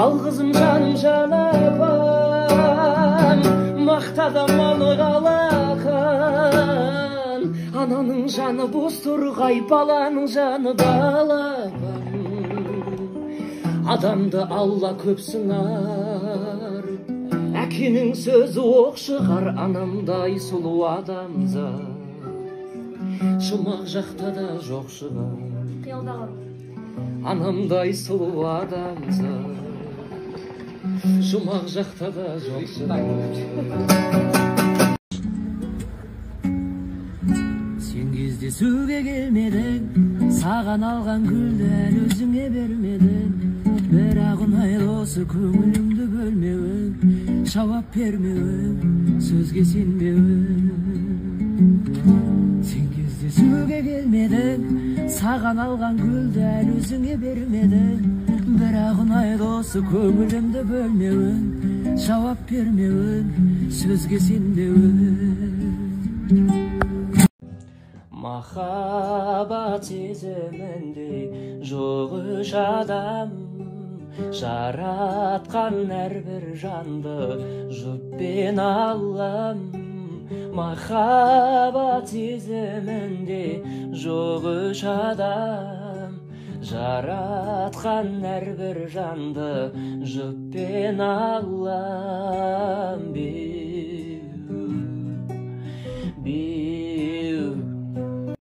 Жалғызым жан апам, мақтада малы қалақан. Ананың жаны бос тұрғай, баланың жаны балапан. Адамды Алла көп сынар, әкенің сөзі оқ шығар. Анамдай сұлу адамзат жұмақ жақта да жоқ шығар. Анамдай сұлу адамзат жұмақ жақта да жоқ шығар. Сен кездесуге келмедің, саған алған гүлді әлі өзіңе бермедің. Бірақ ұнайды осы көңілімді бөлмеуің, жауап бермеуің, сөзге сенбеуің. Сен кездесуге келмедің, саған алған гүлді әлі өзіңе бермедің. Бірақ ұнайды осы көңілімді бөлмеуің, жауап бермеуің, сөзге сенбеуің. Махаббат сезімінде жоқ үш адам, жаратқан әрбір жанды жұппен Аллам. Махаббат сезімінде жоқ үш адам, жаратқан әрбір жанды жұппен Аллам.